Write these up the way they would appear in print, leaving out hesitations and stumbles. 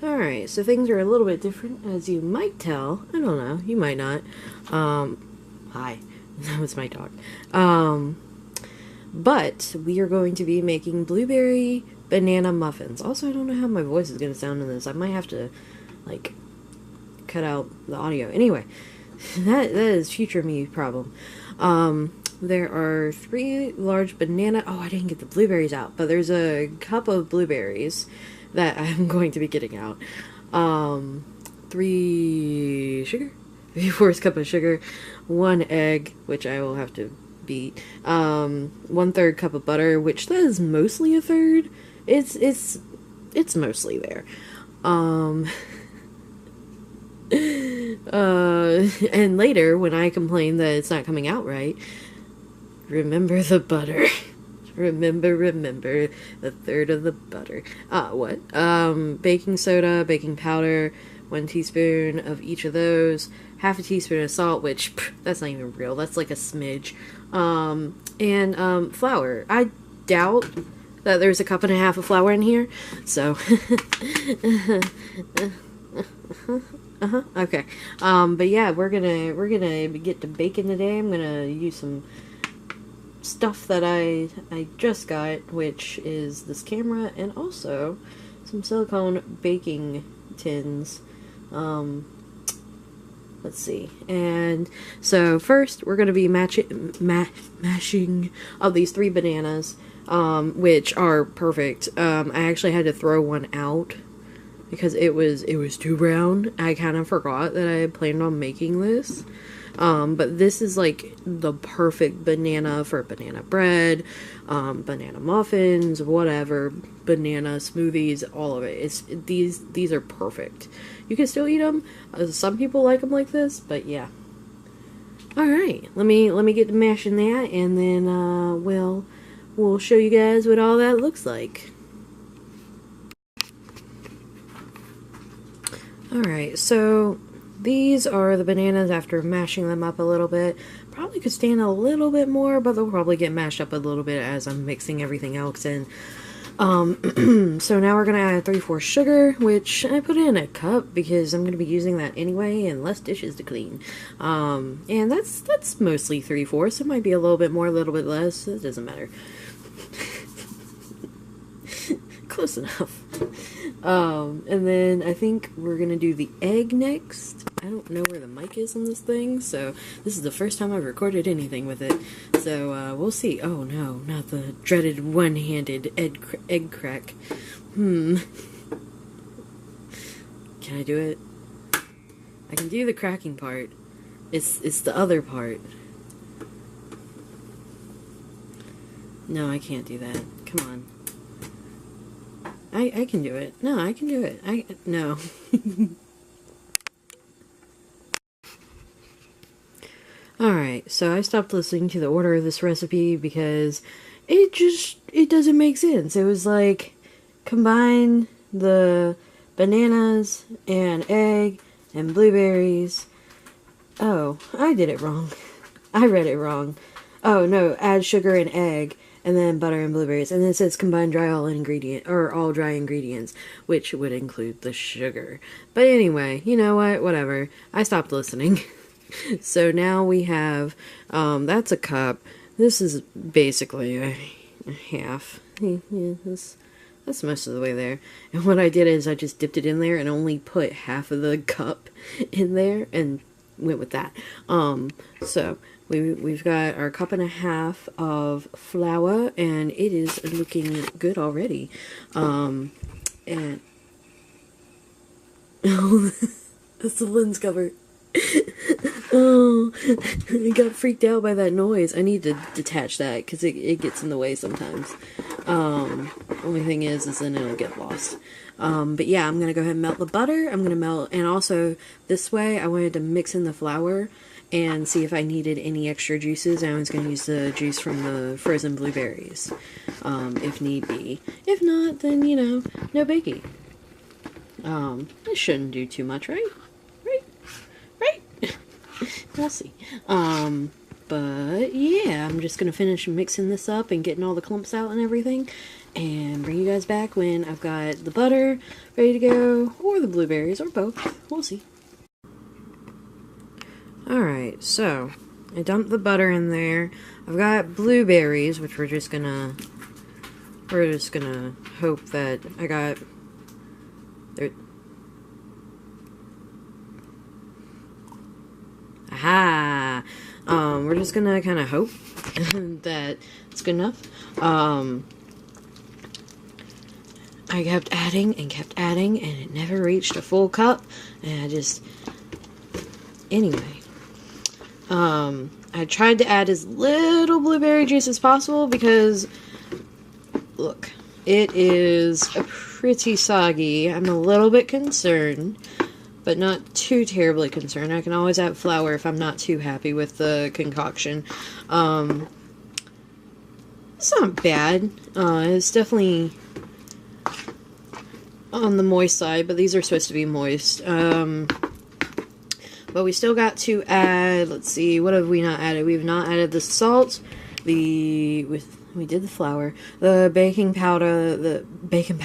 Alright, so things are a little bit different, as you might tell. I don't know, you might not. Hi. That was my dog. But we are going to be making blueberry banana muffins. Also, I don't know how my voice is going to sound in this. I might have to, like, cut out the audio. Anyway, that is future me problem. There are 3 large banana... Oh, I didn't get the blueberries out, but there's a cup of blueberries that I'm going to be getting out. 3 sugar? 3/4 cup of sugar, 1 egg, which I will have to beat, 1/3 cup of butter, which that is mostly a third. It's mostly there. And later, when I complain that it's not coming out right, remember the butter. remember, a third of the butter. What? Baking soda, baking powder, 1 teaspoon of each of those, half a teaspoon of salt, which, that's not even real, that's like a smidge, and flour. I doubt that there's a cup and a half of flour in here, so, okay, but yeah, we're gonna get to baking today. I'm gonna use some stuff that I just got, which is this camera and also some silicone baking tins. Let's see. And so first we're going to be mashing of these 3 bananas, which are perfect. I actually had to throw one out because it was too brown. I kind of forgot that I had planned on making this. But this is like the perfect banana for banana bread, banana muffins, whatever, banana smoothies, all of it. These are perfect. You can still eat them. Some people like them like this, but yeah. All right, let me get to mashing that, and then we'll show you guys what all that looks like. All right, so these are the bananas after mashing them up a little bit. Probably could stand a little bit more, but they'll probably get mashed up a little bit as I'm mixing everything else in. So now we're going to add 3/4 sugar, which I put in a cup because I'm going to be using that anyway and less dishes to clean. And that's mostly 3/4. It might be a little bit more, a little bit less. It doesn't matter. Close enough. And then I think we're gonna do the egg next. I don't know where the mic is on this thing, so this is the first time I've recorded anything with it. So, we'll see. Oh no, not the dreaded one-handed egg crack. Can I do it? I can do the cracking part. It's the other part. No, I can't do that. Come on. I can do it. No, I can do it. No. Alright, so I stopped listening to the order of this recipe because it doesn't make sense. It was like, combine the bananas and egg and blueberries. Oh, I did it wrong. I read it wrong. Oh no, add sugar and egg, and then butter and blueberries, and then it says combine all dry ingredients, which would include the sugar. But anyway, you know what? Whatever. I stopped listening. So now we have, that's a cup. This is basically a half. Yeah, that's most of the way there. And what I did is I just dipped it in there and only put half of the cup in there and went with that. So we've got our cup and a half of flour, and it is looking good already. And oh, that's the lens cover. Oh, I got freaked out by that noise. I need to detach that because it gets in the way sometimes. Only thing is then it'll get lost. But yeah, I'm gonna go ahead and melt the butter. I'm gonna melt, and also this way I wanted to mix in the flour and see if I needed any extra juices. I was gonna use the juice from the frozen blueberries, if need be. If not, then you know, no biggie. It shouldn't do too much, right? We'll see. But yeah, I'm just gonna finish mixing this up and getting all the clumps out and everything, and bring you guys back when I've got the butter ready to go, or the blueberries, or both. We'll see. Alright, so I dumped the butter in there. I've got blueberries, which we're just gonna hope that I got there. Aha! We're just gonna kind of hope that it's good enough. I kept adding, and it never reached a full cup, and I just... Anyway. I tried to add as little blueberry juice as possible because, look, it is pretty soggy. I'm a little bit concerned, but not too terribly concerned. I can always add flour if I'm not too happy with the concoction. It's not bad. It's definitely on the moist side, but these are supposed to be moist. But we still got to add, let's see, what have we not added? We've not added the salt, we did the flour, the baking powder, baking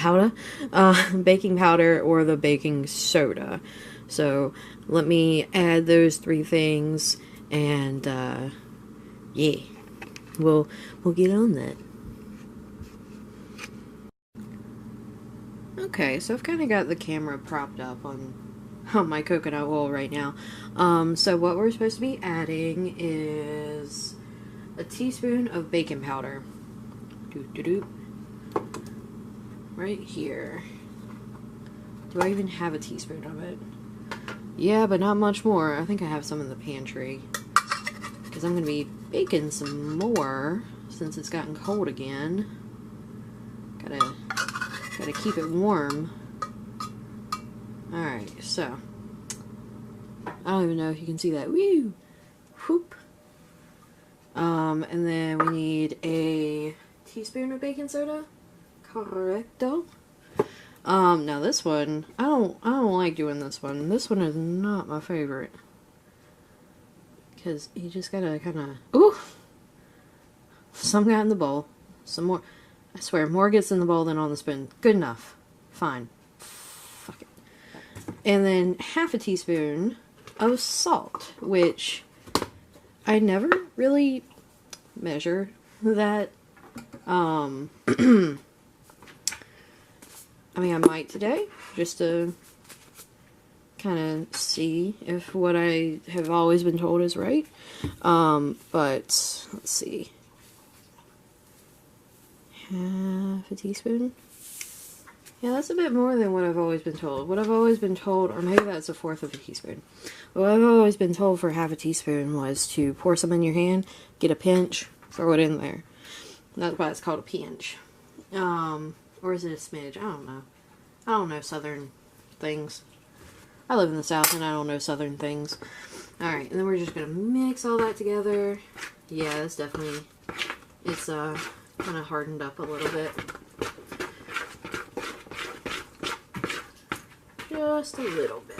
powder, or the baking soda. So let me add those 3 things, and yeah, we'll get on that. Okay, so I've kind of got the camera propped up on my coconut oil right now. So what we're supposed to be adding is a teaspoon of baking powder. Right here. Do I even have a teaspoon of it? Yeah, but not much more. I think I have some in the pantry, because I'm going to be baking some more since it's gotten cold again. Gotta keep it warm. Alright, so I don't even know if you can see that. Woo! Whoop! And then we need a teaspoon of baking soda. Correcto. Now this one, I don't like doing this one. This one is not my favorite, because you just gotta kinda, ooh! Some got in the bowl. Some more. I swear, more gets in the bowl than on the spoon. Good enough. Fine. Fuck it. And then half a teaspoon of salt, which I never really measure that. I mean, I might today, just to kind of see if what I have always been told is right. But let's see. Half a teaspoon? Yeah, that's a bit more than what I've always been told. What I've always been told, or maybe that's a fourth of a teaspoon. What I've always been told for half a teaspoon was to pour some in your hand, get a pinch, throw it in there. That's why it's called a pinch. Or is it a smidge? I don't know. I don't know southern things. I live in the South and I don't know southern things. Alright, and then we're just going to mix all that together. Yeah, it's definitely, it's kind of hardened up a little bit. Just a little bit.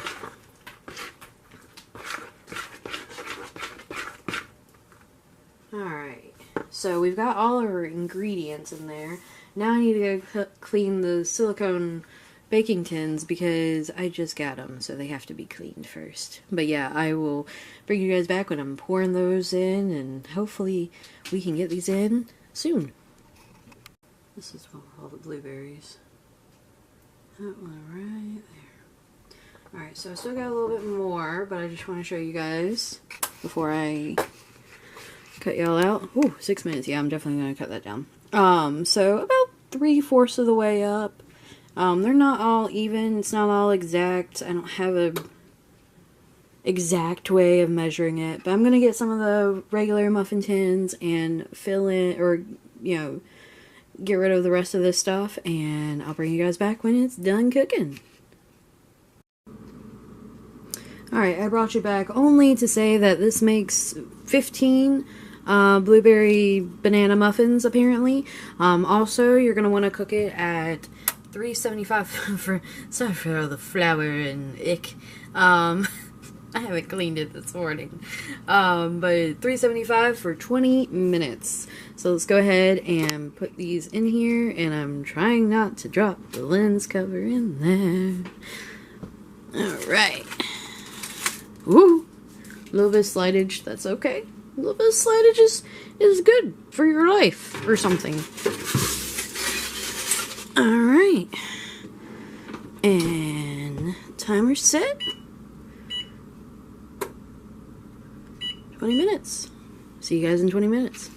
Alright, so we've got all our ingredients in there. Now I need to go clean the silicone baking tins because I just got them, so they have to be cleaned first. But yeah, I will bring you guys back when I'm pouring those in, and hopefully we can get these in soon. This is all the blueberries. That one right there. Alright, so I still got a little bit more, but I just want to show you guys before I cut y'all out. Ooh, 6 minutes. Yeah, I'm definitely going to cut that down. So about 3/4 of the way up. They're not all even. It's not all exact. I don't have a exact way of measuring it, but I'm going to get some of the regular muffin tins and fill in, or, you know, get rid of the rest of this stuff, and I'll bring you guys back when it's done cooking. Alright, I brought you back only to say that this makes 15 blueberry banana muffins, apparently. Also, you're going to want to cook it at 375 sorry for all the flour and ick. I haven't cleaned it this morning. But $3.75 for 20 minutes. So let's go ahead and put these in here, and I'm trying not to drop the lens cover in there. Alright. Woo! A little bit of slideage, that's okay. A little bit of slideage is good for your life or something. Alright. And timer set. 20 minutes. See you guys in 20 minutes.